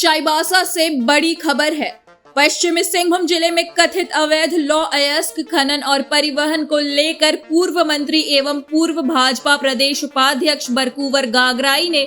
चाईबासा से बड़ी खबर है। पश्चिमी सिंहभूम जिले में कथित अवैध लौह अयस्क खनन और परिवहन को लेकर पूर्व मंत्री एवं पूर्व भाजपा प्रदेश उपाध्यक्ष बरकूवर गागराई ने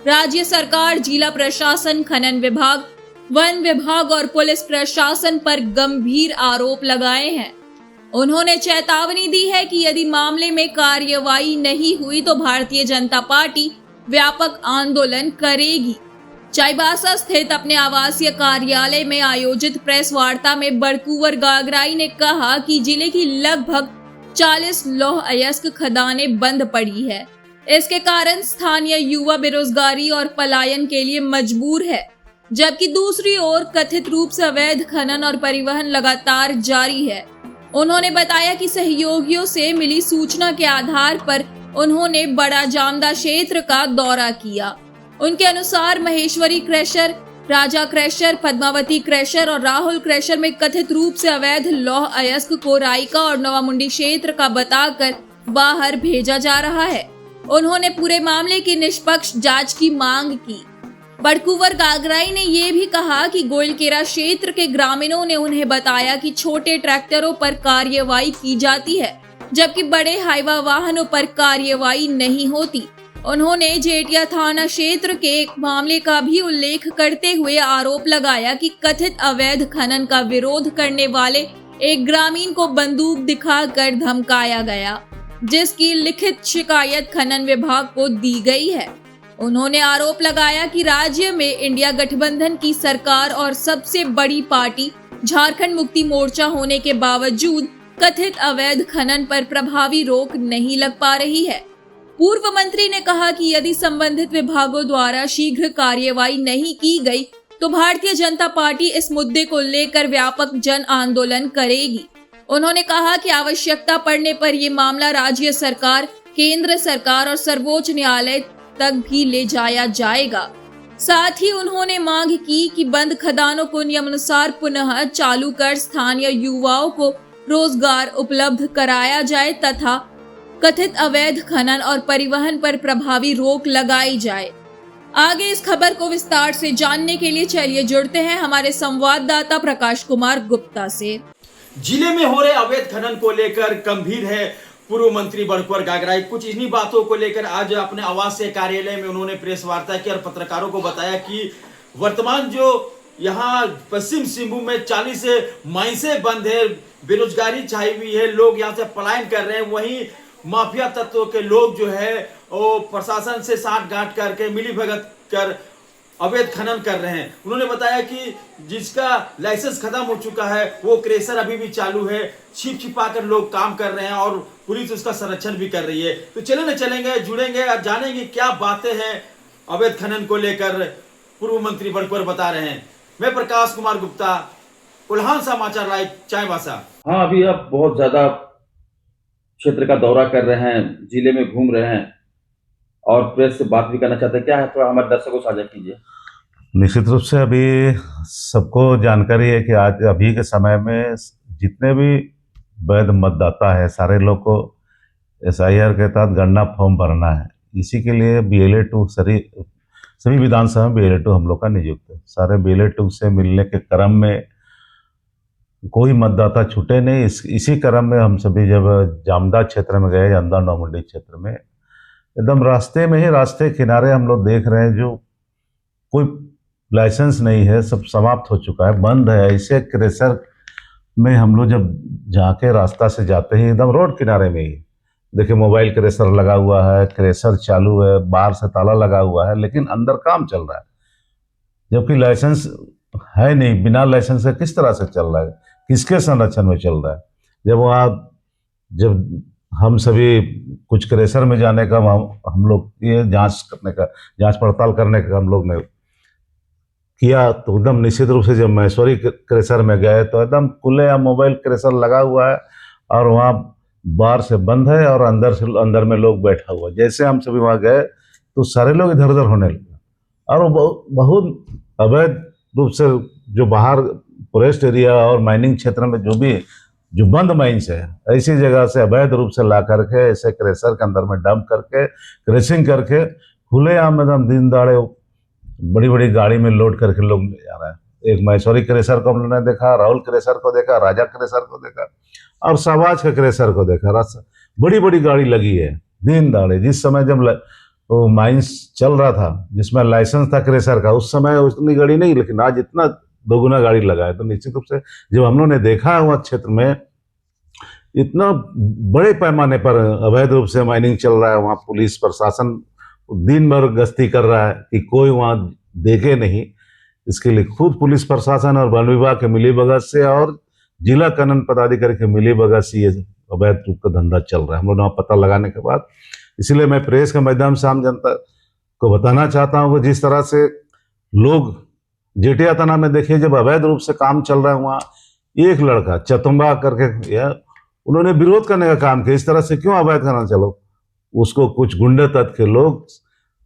राज्य सरकार, जिला प्रशासन, खनन विभाग, वन विभाग और पुलिस प्रशासन पर गंभीर आरोप लगाए हैं। उन्होंने चेतावनी दी है कि यदि मामले में कार्रवाई नहीं हुई तो भारतीय जनता पार्टी व्यापक आंदोलन करेगी। चाईबासा स्थित अपने आवासीय कार्यालय में आयोजित प्रेस वार्ता में बरकूवर गागराई ने कहा कि जिले की लगभग 40 लौह अयस्क खदानें बंद पड़ी है। इसके कारण स्थानीय युवा बेरोजगारी और पलायन के लिए मजबूर है, जबकि दूसरी ओर कथित रूप से अवैध खनन और परिवहन लगातार जारी है। उन्होंने बताया कि सहयोगियों से मिली सूचना के आधार पर उन्होंने बड़ा जामदा क्षेत्र का दौरा किया। उनके अनुसार महेश्वरी क्रैशर, राजा क्रैशर, पद्मावती क्रैशर और राहुल क्रैशर में कथित रूप से अवैध लौह अयस्क को रायका और नवामुंडी क्षेत्र का बताकर बाहर भेजा जा रहा है। उन्होंने पूरे मामले की निष्पक्ष जांच की मांग की। बरकूवर गागराई ने ये भी कहा कि गोइलकेरा क्षेत्र के ग्रामीणों ने उन्हें बताया कि छोटे ट्रैक्टरों पर कार्रवाई की जाती है, जबकि बड़े हाईवा वाहनों पर कार्रवाई नहीं होती। उन्होंने जेटिया थाना क्षेत्र के एक मामले का भी उल्लेख करते हुए आरोप लगाया कि कथित अवैध खनन का विरोध करने वाले एक ग्रामीण को बंदूक दिखाकर धमकाया गया, जिसकी लिखित शिकायत खनन विभाग को दी गई है। उन्होंने आरोप लगाया कि राज्य में इंडिया गठबंधन की सरकार और सबसे बड़ी पार्टी झारखंड मुक्ति मोर्चा होने के बावजूद कथित अवैध खनन पर प्रभावी रोक नहीं लग पा रही है। पूर्व मंत्री ने कहा कि यदि संबंधित विभागों द्वारा शीघ्र कार्यवाही नहीं की गई तो भारतीय जनता पार्टी इस मुद्दे को लेकर व्यापक जन आंदोलन करेगी। उन्होंने कहा कि आवश्यकता पड़ने पर ये मामला राज्य सरकार, केंद्र सरकार और सर्वोच्च न्यायालय तक भी ले जाया जाएगा। साथ ही उन्होंने मांग की कि बंद खदानों को नियमानुसार पुनः चालू कर स्थानीय युवाओं को रोजगार उपलब्ध कराया जाए तथा कथित अवैध खनन और परिवहन पर प्रभावी रोक लगाई जाए। आगे इस खबर को विस्तार से जानने के लिए चलिए जुड़ते हैं हमारे संवाददाता प्रकाश कुमार गुप्ता से। जिले में हो रहे अवैध खनन को लेकर गंभीर है पूर्व मंत्री बरकूवर गागराई। कुछ इन्हीं बातों को लेकर आज अपने आवासीय कार्यालय में उन्होंने प्रेस वार्ता की और पत्रकारों को बताया कि वर्तमान जो यहाँ पश्चिम सिंहभूम में 40 माइंसें बंद है, बेरोजगारी छाई हुई है, लोग यहाँ से पलायन कर रहे हैं। वहीं माफिया तत्वों के लोग जो है वो प्रशासन से साठ गांठ करके मिलीभगत कर अवैध खनन कर रहे हैं। उन्होंने बताया कि जिसका लाइसेंस खत्म हो चुका है वो क्रेशर अभी भी चालू है, छिपा कर लोग काम कर रहे हैं और पुलिस उसका संरक्षण भी कर रही है। तो चलेंगे जुड़ेंगे और जानेंगे क्या बातें हैं अवैध खनन को लेकर पूर्व मंत्री बरकूवर बता रहे हैं। मैं प्रकाश कुमार गुप्ता, उल्हान समाचार लाइव, चाईबासा। हाँ, अभी आप बहुत ज्यादा क्षेत्र का दौरा कर रहे हैं, जिले में घूम रहे हैं और प्रेस से बात भी करना चाहते हैं। क्या है, थोड़ा हमारे दर्शकों को साझा कीजिए। निश्चित रूप से अभी सबको जानकारी है कि आज अभी के समय में जितने भी वैध मतदाता है सारे लोग को SIR के तहत गणना फॉर्म भरना है। इसी के लिए BLA-2 सभी विधानसभा में BLA-2 हम लोग का नियुक्त है। सारे BLA-2 से मिलने के क्रम में कोई मतदाता छूटे नहीं। इसी क्रम में हम सभी जब जामदा क्षेत्र में गए, जामदा नवामुंडी क्षेत्र में, एकदम रास्ते किनारे हम लोग देख रहे हैं जो कोई लाइसेंस नहीं है, सब समाप्त हो चुका है, बंद है। ऐसे क्रेशर में हम लोग जब जाके रास्ता से जाते हैं एकदम रोड किनारे में ही देखिए मोबाइल क्रेशर लगा हुआ है, क्रेशर चालू है, बाहर से ताला लगा हुआ है लेकिन अंदर काम चल रहा है, जबकि लाइसेंस है नहीं। बिना लाइसेंस के किस तरह से चल रहा है, किसके संरक्षण में चल रहा है। जब हम सभी कुछ क्रेशर में जाने का हम लोग ये जांच पड़ताल करने का हम लोग ने किया तो एकदम निश्चित रूप से जब महेश्वरी क्रेशर में गए तो एकदम खुले मोबाइल क्रेशर लगा हुआ है और वहाँ बाहर से बंद है और अंदर में लोग बैठा हुआ है। जैसे हम सभी वहाँ गए तो सारे लोग इधर उधर होने लगे और वो बहुत अवैध रूप से जो बाहर फॉरेस्ट एरिया और माइनिंग क्षेत्र में जो बंद माइंस है ऐसी जगह से अवैध रूप से ला करके ऐसे क्रेशर के अंदर में डंप करके क्रेशिंग करके खुलेआम एकदम दिन दाड़े बड़ी बड़ी गाड़ी में लोड करके लोग ले जा रहा है। एक मैसौरी क्रेशर को हम लोगों ने देखा, राहुल क्रेशर को देखा, राजा क्रेशर को देखा और सवाज के क्रेशर को देखा। बड़ी बड़ी गाड़ी लगी है दिन दहाड़े। जिस समय जब वो माइंस चल रहा था, जिसमें लाइसेंस था क्रेशर का, उस समय उतनी गाड़ी नहीं, लेकिन आज इतना दोगुना गाड़ी लगा है। तो निश्चित रूप से जब हम लोगों ने देखा वहाँ क्षेत्र में इतना बड़े पैमाने पर अवैध रूप से माइनिंग चल रहा है, वहाँ पुलिस प्रशासन दिन भर गश्ती कर रहा है कि कोई वहाँ देखे नहीं। इसके लिए खुद पुलिस प्रशासन और वन विभाग के मिलीभगत से और जिला कानून पदाधिकारी के मिलीभगत से ये अवैध रूप का धंधा चल रहा है। हम लोग वहाँ पता लगाने के बाद, इसलिए मैं प्रेस के माध्यम से आम जनता को बताना चाहता हूँ कि जिस तरह से लोग जेठिया थाना में देखिए, जब अवैध रूप से काम चल रहा है वहाँ एक लड़का चतुम्बा करके या उन्होंने विरोध करने का काम किया। इस तरह से क्यों अवैध करना, चलो उसको कुछ गुंडे तत्व के लोग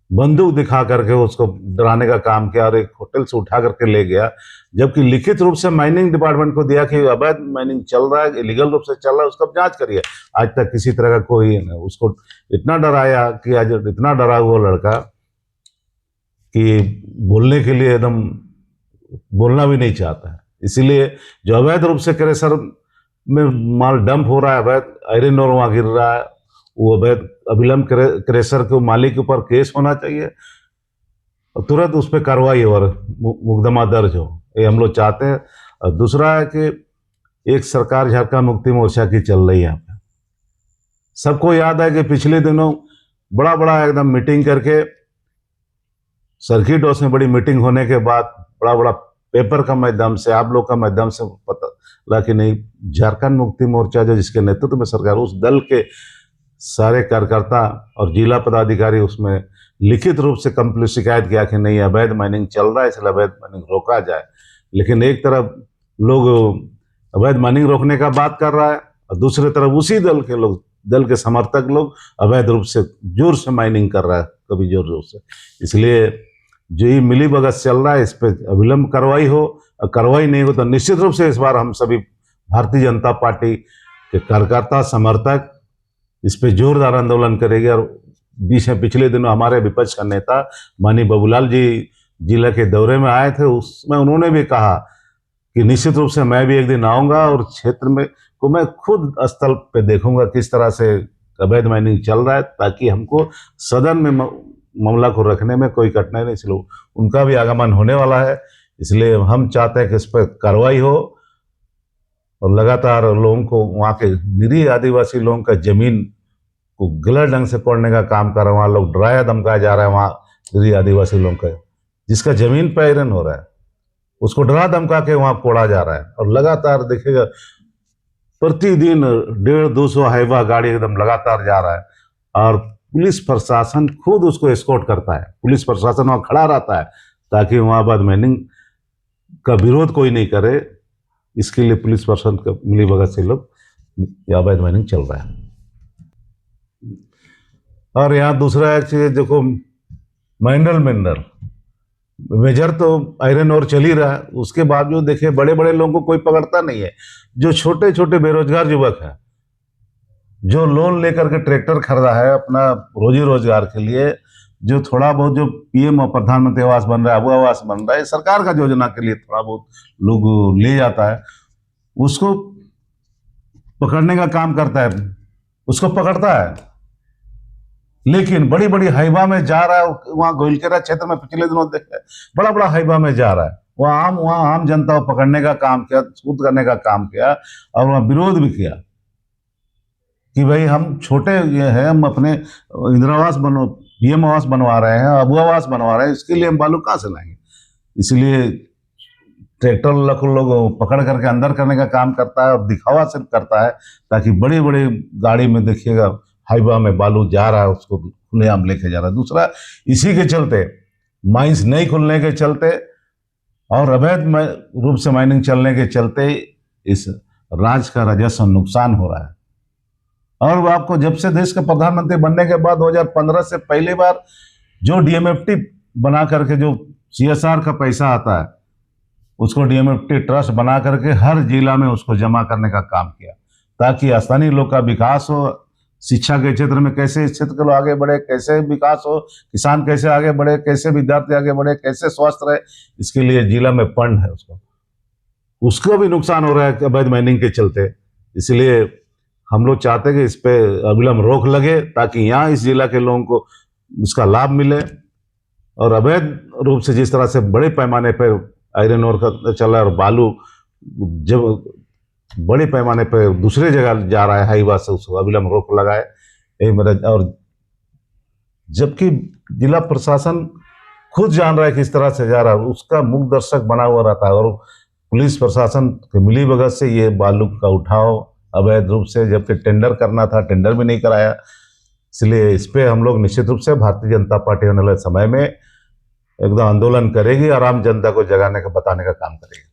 बंदूक दिखा करके उसको डराने का काम किया और एक होटल से उठा करके ले गया, जबकि लिखित रूप से माइनिंग डिपार्टमेंट को दिया कि अवैध माइनिंग चल रहा है, इलीगल रूप से चल रहा है, उसका जांच करिए। आज तक किसी तरह का कोई नहीं। उसको इतना डराया कि आज इतना डरा हुआ लड़का कि बोलने के लिए एकदम बोलना भी नहीं चाहता है। इसीलिए जो अवैध रूप से क्रेशर में माल डंप हो रहा है, अवैध आयरन और वहाँ गिर रहा है, वो अवैध अभिलंब क्रेशर के मालिक के ऊपर केस होना चाहिए और तुरंत उस पर कार्रवाई और मुकदमा दर्ज हो, ये हम लोग चाहते हैं। और दूसरा है कि एक सरकार झारखंड मुक्ति मोर्चा की चल रही है यहाँ पे। सबको याद है कि पिछले दिनों बड़ा बड़ा एकदम मीटिंग करके सर्किट हाउस में बड़ी मीटिंग होने के बाद बड़ा बड़ा पेपर का माध्यम से, आप लोग का माध्यम से पता लगा कि नहीं, झारखंड मुक्ति मोर्चा जो जिसके नेतृत्व में सरकार, उस दल के सारे कार्यकर्ता और जिला पदाधिकारी उसमें लिखित रूप से कंप्लीट शिकायत किया कि नहीं अवैध माइनिंग चल रहा है, इसलिए अवैध माइनिंग रोका जाए। लेकिन एक तरफ लोग अवैध माइनिंग रोकने का बात कर रहा है और दूसरी तरफ उसी दल के समर्थक लोग अवैध रूप से जोर से माइनिंग कर रहा है, कभी जोर जोर से। इसलिए जो ये मिलीभगत चल रहा है, इस पर अविलंब कार्रवाई हो, और कार्रवाई नहीं हो तो निश्चित रूप से इस बार हम सभी भारतीय जनता पार्टी के कार्यकर्ता समर्थक इस पे जोरदार आंदोलन करेंगे। और पिछले दिनों हमारे विपक्ष का नेता माननीय बाबूलाल जी जिला के दौरे में आए थे, उसमें उन्होंने भी कहा कि निश्चित रूप से मैं भी एक दिन आऊँगा और क्षेत्र में को मैं खुद स्थल पे देखूंगा किस तरह से अवैध माइनिंग चल रहा है, ताकि हमको सदन में मामला को रखने में कोई कठिनाई नहीं। इसलिए उनका भी आगमन होने वाला है, इसलिए हम चाहते हैं कि इस पर कार्रवाई हो और लगातार लोगों को, वहाँ के निरीह आदिवासी लोगों का जमीन को गलत ढंग से तोड़ने का काम कर रहे हैं। वहाँ लोग डराया धमकाया जा रहा है, वहाँ निरीह आदिवासी लोगों का जिसका जमीन पे आयरन हो रहा है उसको डरा धमका के वहाँ कोड़ा जा रहा है। और लगातार देखिएगा प्रतिदिन 150-200 हाइवा गाड़ी एकदम लगातार जा रहा है और पुलिस प्रशासन खुद उसको एस्कॉर्ट करता है। पुलिस प्रशासन वहाँ खड़ा रहता है ताकि वहाँ अवैध माइनिंग का विरोध कोई नहीं करे। इसके लिए पुलिस प्रशासन का मिलीभगत से लोग अवैध माइनिंग चल रहा है। और यहाँ दूसरा एक चीज देखो, माइनरल मिनरल मेजर तो आयरन और चल ही रहा है, उसके बावजूद देखिए बड़े बड़े लोगों को कोई पकड़ता नहीं है। जो छोटे छोटे बेरोजगार युवक हैं, जो लोन लेकर के ट्रैक्टर खरीदा है अपना रोजी रोजगार के लिए, जो थोड़ा बहुत जो पीएम और प्रधानमंत्री आवास बन रहा है, वो आवास बन रहा है, सरकार का योजना के लिए थोड़ा बहुत लोग ले जाता है, उसको पकड़ने का काम करता है, उसको पकड़ता है। लेकिन बड़ी बड़ी हाइवा में जा रहा है, वहाँ गोइलकेरा क्षेत्र में पिछले दिनों देखे बड़ा बड़ा हाइवा में जा रहा है, वहाँ आम जनता को पकड़ने का काम किया, सूद करने का काम किया और वहाँ विरोध भी किया कि भाई हम छोटे ये है, हम अपने इंदिरा आवास पीएम आवास बनवा रहे हैं, अबू आवास बनवा रहे हैं, इसके लिए हम बालू कहाँ से लाएंगे। इसलिए ट्रैक्टर लोग पकड़ करके अंदर करने का काम करता है और दिखावा सिर्फ करता है ताकि बड़ी बड़ी गाड़ी में देखिएगा हाइवा में बालू जा रहा है, उसको खुलेआम लेके जा रहा है। दूसरा इसी के चलते माइंस नहीं खुलने के चलते और अवैध रूप से माइनिंग चलने के चलते इस राज्य का राजस्व नुकसान हो रहा है। और आपको जब से देश के प्रधानमंत्री बनने के बाद 2015 से पहली बार जो डीएमएफटी बना करके जो सीएसआर का पैसा आता है उसको डीएमएफटी ट्रस्ट बना करके हर जिला में उसको जमा करने का काम किया ताकि स्थानीय लोग का विकास हो, शिक्षा के क्षेत्र में कैसे इस क्षेत्र के लोग आगे बढ़े, कैसे विकास हो, किसान कैसे आगे बढ़े, कैसे विद्यार्थी आगे बढ़े, कैसे स्वस्थ रहे, इसके लिए जिला में फंड है उसको भी नुकसान हो रहा है अवैध माइनिंग के चलते। इसलिए हम लोग चाहते हैं कि इस पे अविलंब रोक लगे ताकि यहाँ इस जिला के लोगों को उसका लाभ मिले। और अवैध रूप से जिस तरह से बड़े पैमाने पर आयरन ओर का चला और बालू जब बड़े पैमाने पर दूसरे जगह जा रहा है हाईवा से, उसको अविलंब रोक लगाए यही मेरा। और जबकि जिला प्रशासन खुद जान रहा है किस तरह से जा रहा है, उसका मुख दर्शक बना हुआ रहता है और पुलिस प्रशासन की मिली भगत से ये बालू का उठाव अवैध रूप से, जबकि टेंडर करना था टेंडर भी नहीं कराया। इसलिए इस पे हम लोग निश्चित रूप से भारतीय जनता पार्टी आने वाले समय में एकदम आंदोलन करेगी और आम जनता को जगाने का बताने का काम करेगी।